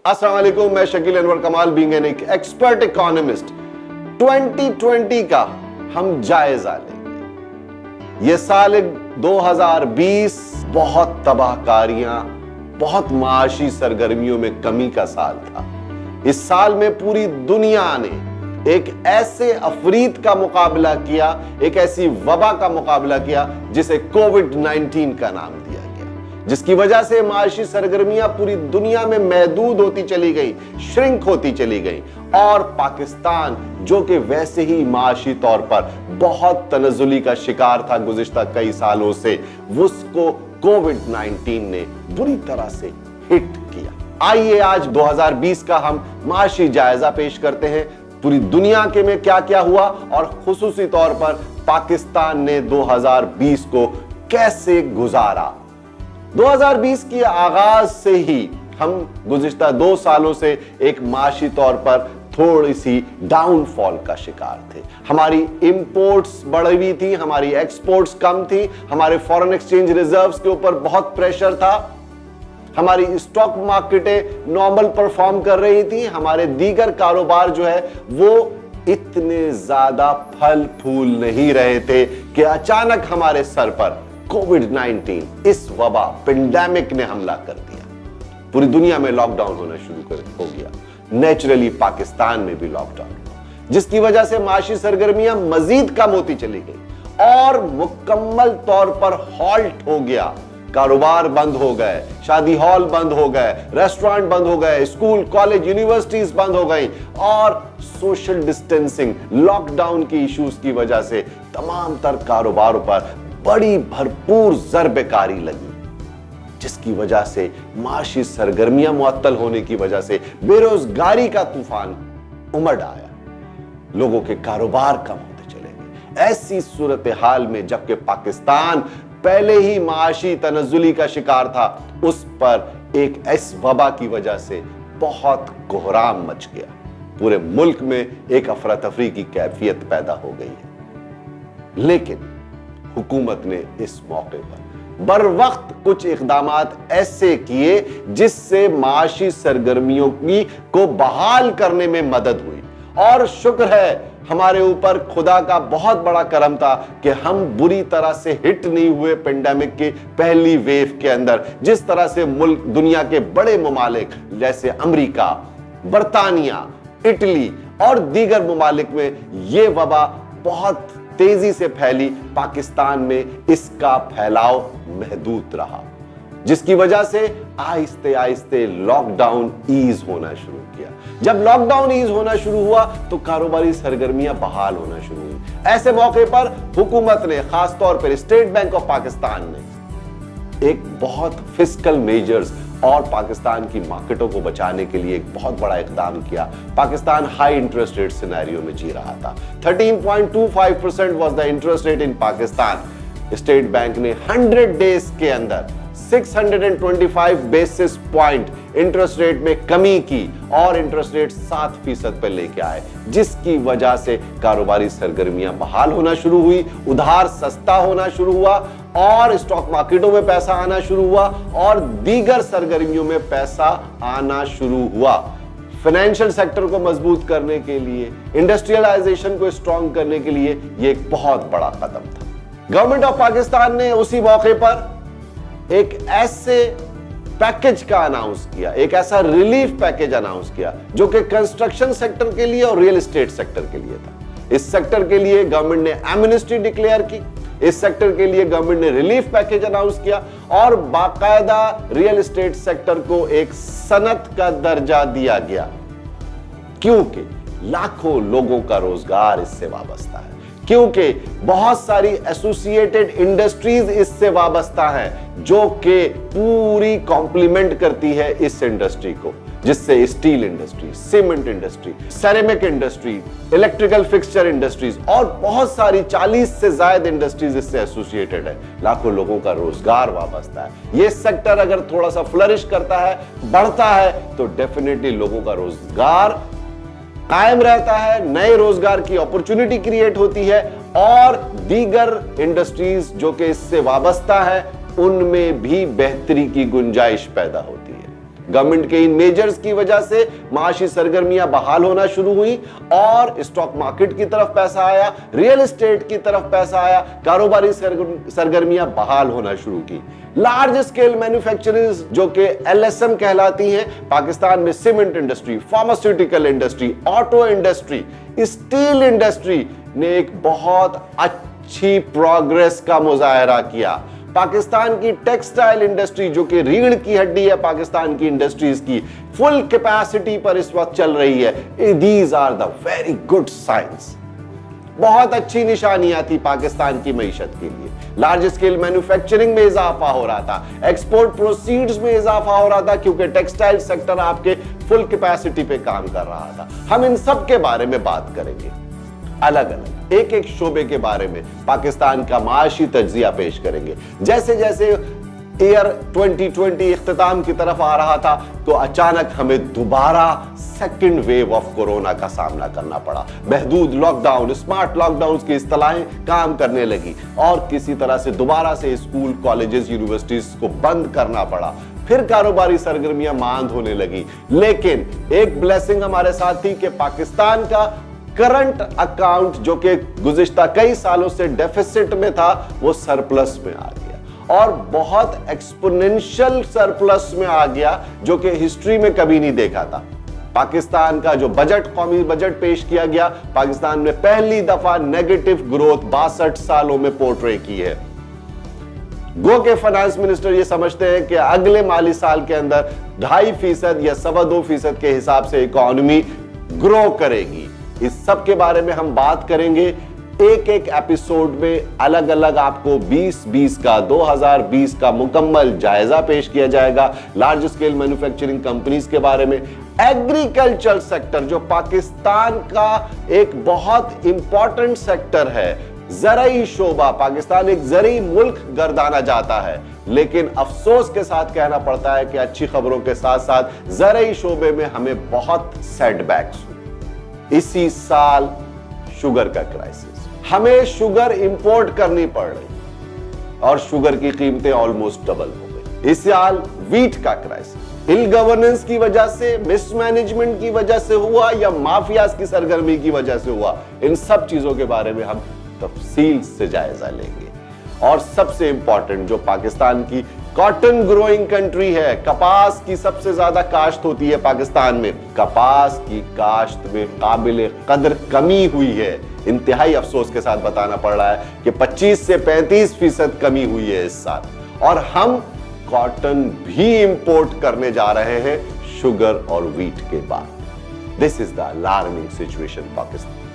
अस्सलाम वालेकुम, मैं शकील अनवर कमाल बीइंग एन एक्सपर्ट इकोनॉमिस्ट 2020 का हम जायजा लेंगे। ये साल 2020 बहुत तबाहकारियां, बहुत माशी सरगर्मियों में कमी का साल था। इस साल में पूरी दुनिया ने एक ऐसे अफरीत का मुकाबला किया, एक ऐसी वबा का मुकाबला किया जिसे कोविड-19 का नाम दिया गया, जिसकी वजह से माशी सरगर्मियां पूरी दुनिया में महदूद होती चली गई, श्रिंक होती चली गई। और पाकिस्तान जो कि वैसे ही माशी तौर पर बहुत तनज़्ज़ुली का शिकार था गुज़िश्ता कई सालों से, उसको कोविड-19 ने बुरी तरह से हिट किया। आइए आज 2020 का हम माशी जायजा पेश करते हैं। पूरी दुनिया के में क्या क्या हुआ और खुसूसी तौर पर पाकिस्तान ने 2020 को कैसे गुजारा। 2020 के आगाज से ही हम गुज़िश्ता 2 सालों से एक माशी तौर पर थोड़ी सी डाउनफॉल का शिकार थे। हमारी इंपोर्ट्स बढ़ हुई थी, हमारी एक्सपोर्ट्स कम थी, हमारे फॉरेन एक्सचेंज रिजर्व्स के ऊपर बहुत प्रेशर था, हमारी स्टॉक मार्केटें नॉर्मल परफॉर्म कर रही थी, हमारे दीगर कारोबार जो है वो इतने ज्यादा फल फूल नहीं रहे थे कि अचानक हमारे सर पर कोविड-19 इस वबा पेंडेमिक ने हमला कर दिया। पूरी दुनिया में लॉकडाउन होना शुरू हो गया, नेचुरली पाकिस्तान में भी लॉकडाउन हुआ, जिसकी वजह से माशी सरगर्मियां मजीद कम होती चली गई और मुकम्मल तौर पर हॉल्ट हो गया। कारोबार बंद हो गए, शादी हॉल बंद हो गए, रेस्टोरेंट बंद हो गए, स्कूल कॉलेज यूनिवर्सिटीज बंद हो गई और सोशल डिस्टेंसिंग, लॉकडाउन की इश्यूज की वजह से तमाम तर कारोबारों पर बड़ी भरपूर ज़रबेकारी लगी, जिसकी वजह से माशी सरगर्मियां मुअत्तल होने की वजह से बेरोजगारी का तूफान उमड़ आया, लोगों के कारोबार कम होते चले गए। ऐसी सूरत हाल में जबकि पाकिस्तान पहले ही माशी तनज़्ज़ुली का शिकार था, उस पर एक इस वबा की वजह से बहुत कोहराम मच गया। पूरे मुल्क में एक अफरा तफरी की कैफियत पैदा हो गई है। लेकिन हुकूमत ने इस मौके पर बर वक्त कुछ इक़दामात ऐसे किए जिससे माशी सरगर्मियों को बहाल करने में मदद हुई। और शुक्र है हमारे ऊपर खुदा का बहुत बड़ा करम था कि हम बुरी तरह से हिट नहीं हुए पेंडेमिक की पहली वेव के अंदर। जिस तरह से मुल्क दुनिया के बड़े ममालिक जैसे अमेरिका, बरतानिया, इटली और दीगर ममालिक में ये वबा बहुत तेजी से फैली, पाकिस्तान में इसका फैलाव महदूद रहा, जिसकी वजह से आहिस्ते आहिस्ते लॉकडाउन ईज होना शुरू किया। जब लॉकडाउन ईज होना शुरू हुआ तो कारोबारी सरगर्मियां बहाल होना शुरू हुई। ऐसे मौके पर हुकूमत ने, खास तौर पर स्टेट बैंक ऑफ पाकिस्तान ने एक बहुत फिस्कल मेजर्स और पाकिस्तान की मार्केटों को बचाने के लिए एक बहुत बड़ा इकदाम किया। Pakistan high interest rate scenario में जी रहा था। 13.25% was the interest rate in Pakistan. State bank ने 100 डेज के अंदर 625 बेसिस पॉइंट इंटरेस्ट रेट में कमी की और इंटरेस्ट रेट 7% पर लेके आए, जिसकी वजह से कारोबारी सरगर्मियां बहाल होना शुरू हुई, उधार सस्ता होना शुरू हुआ और स्टॉक मार्केटों में पैसा आना शुरू हुआ और दीगर सरगर्मियों में पैसा आना शुरू हुआ। फाइनेंशियल सेक्टर को मजबूत करने के लिए, इंडस्ट्रियलाइजेशन को स्ट्रॉन्ग करने के लिए यह एक बहुत बड़ा कदम था। गवर्नमेंट ऑफ पाकिस्तान ने उसी मौके पर एक ऐसे पैकेज का अनाउंस किया, एक ऐसा रिलीफ पैकेज अनाउंस किया जो कि कंस्ट्रक्शन सेक्टर के लिए और रियल एस्टेट सेक्टर के लिए था। इस सेक्टर के लिए गवर्नमेंट ने एमनेस्टी डिक्लेयर की, इस सेक्टर के लिए गवर्नमेंट ने रिलीफ पैकेज अनाउंस किया और बाकायदा रियल एस्टेट सेक्टर को एक सनत का दर्जा दिया गया, क्योंकि लाखों लोगों का रोजगार इससे वाबस्ता है, क्योंकि बहुत सारी एसोसिएटेड इंडस्ट्रीज इससे वाबस्ता हैं जो कि पूरी कॉम्प्लीमेंट करती है इस इंडस्ट्री को, जिससे steel industry, cement industry, ceramic industry, electrical fixture industries और बहुत सारी 40 से ज्यादा इंडस्ट्रीज इससे एसोसिएटेड है। लाखों लोगों का रोजगार वाबस्ता है। ये सेक्टर अगर थोड़ा सा फ्लरिश करता है, बढ़ता है, तो डेफिनेटली लोगों का रोजगार कायम रहता है, नए रोजगार की अपॉर्चुनिटी क्रिएट होती है और दीगर इंडस्ट्रीज जो कि इससे वाबस्ता है उनमें भी बेहतरी की गुंजाइश पैदा होती है। गवर्नमेंट के इन मेजर्स की वजह से माशी सरगर्मियां बहाल होना शुरू हुई और स्टॉक मार्केट की तरफ पैसा आया, रियल एस्टेट की तरफ पैसा आया, कारोबारी सरगर्मियां बहाल होना शुरू की। लार्ज स्केल मैन्युफैक्चरर्स जो कि LSM कहलाती हैं, पाकिस्तान में cement industry, pharmaceutical industry, auto industry, steel industry ने एक बहुत अच्छी प्रोग्रेस का मुजाहरा किया। पाकिस्तान की टेक्सटाइल इंडस्ट्री जो कि रीढ़ की हड्डी है पाकिस्तान की इंडस्ट्रीज की, फुल कैपेसिटी पर इस वक्त चल रही है। These are the very good science. बहुत अच्छी निशानियां थी पाकिस्तान की मईशत के लिए। लार्ज स्केल मैन्युफैक्चरिंग में इजाफा हो रहा था, एक्सपोर्ट प्रोसीड्स में इजाफा हो रहा था, क्योंकि टेक्सटाइल सेक्टर आपके फुल कैपेसिटी पे काम कर रहा था। हम इन सब के बारे में बात करेंगे, अलग अलग एक एक शोबे के बारे में पाकिस्तान का माशी तज्जिया पेश करेंगे। जैसे जैसे ईयर 2020 इख्तिताम की तरफ आ रहा था तो अचानक हमें दोबारा सेकंड वेव ऑफ कोरोना का सामना करना पड़ा। महदूद लॉकडाउन, स्मार्ट लॉकडाउन की इस्तिलाहें काम करने लगी और किसी तरह से दोबारा से स्कूल, कॉलेजेस, यूनिवर्सिटीज को बंद करना पड़ा। फिर कारोबारी सरगर्मियां मांद होने लगी। लेकिन एक ब्लेसिंग हमारे साथ थी कि पाकिस्तान का करंट अकाउंट जो कि गुज़िश्ता कई सालों से डेफिसिट में था, वो सरप्लस में आ गया और बहुत एक्सपोनेंशियल सरप्लस में आ गया, जो कि हिस्ट्री में कभी नहीं देखा था। पाकिस्तान का जो बजट, कौमी बजट पेश किया गया, पाकिस्तान में पहली दफा नेगेटिव ग्रोथ 62 सालों में पोर्ट्रे की है। गो के फाइनेंस मिनिस्टर ये समझते हैं कि अगले माली साल के अंदर 2.5% या 2.25% के हिसाब से इकोनॉमी ग्रो करेगी। इस सब के बारे में हम बात करेंगे। एक एक एपिसोड में अलग अलग आपको 2020 का मुकम्मल जायजा पेश किया जाएगा। लार्ज स्केल मैन्युफैक्चरिंग कंपनीज के बारे में, एग्रीकल्चर सेक्टर जो पाकिस्तान का एक बहुत इंपॉर्टेंट सेक्टर है, ज़राई शोबा, पाकिस्तान एक ज़राई मुल्क गर्दाना जाता है, लेकिन अफसोस के साथ कहना पड़ता है कि अच्छी खबरों के साथ साथ ज़राई शोबे में हमें बहुत सेटबैक्स हुए। इसी साल शुगर का क्राइसिस, हमें शुगर इंपोर्ट करनी पड़ रही और शुगर की कीमतें ऑलमोस्ट डबल हो गई। इस साल वीट का क्राइसिस इल गवर्नेंस की वजह से, मिसमैनेजमेंट की वजह से हुआ या माफियाज की सरगर्मी की वजह से हुआ, इन सब चीजों के बारे में हम तफसील से जायजा लेंगे। और सबसे इंपॉर्टेंट, जो पाकिस्तान की कॉटन ग्रोइंग कंट्री है, कपास की सबसे ज्यादा काश्त होती है पाकिस्तान में, कपास की काश्त में काबिल कदर कमी हुई है। इंतहाई अफसोस के साथ बताना पड़ रहा है कि 25 से 35% कमी हुई है इस साल, और हम कॉटन भी इंपोर्ट करने जा रहे हैं शुगर और वीट के बाद। This is the alarming situation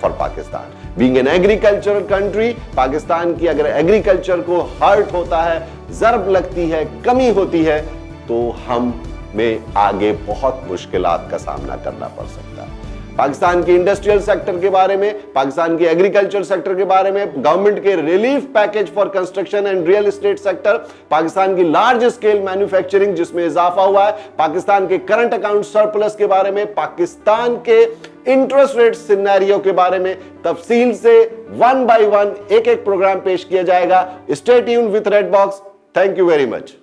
for Pakistan being an agricultural country. Pakistan की अगर एग्रीकल्चर को हर्ट होता है, जर्ब लगती है, कमी होती है, तो हम में आगे बहुत मुश्किलात का सामना करना पड़ सकता है। पाकिस्तान के इंडस्ट्रियल सेक्टर के बारे में, पाकिस्तान के एग्रीकल्चर सेक्टर के बारे में, गवर्नमेंट के relief package for construction and real estate sector, Pakistan की लार्ज स्केल मैन्युफैक्चरिंग जिसमें इजाफा हुआ है, पाकिस्तान के करंट अकाउंट सरप्लस के बारे में, पाकिस्तान के इंटरेस्ट रेट सिनेरियो के बारे में तफसील से 1 by 1 एक एक प्रोग्राम पेश किया जाएगा। Stay tuned with red box. Thank you very much.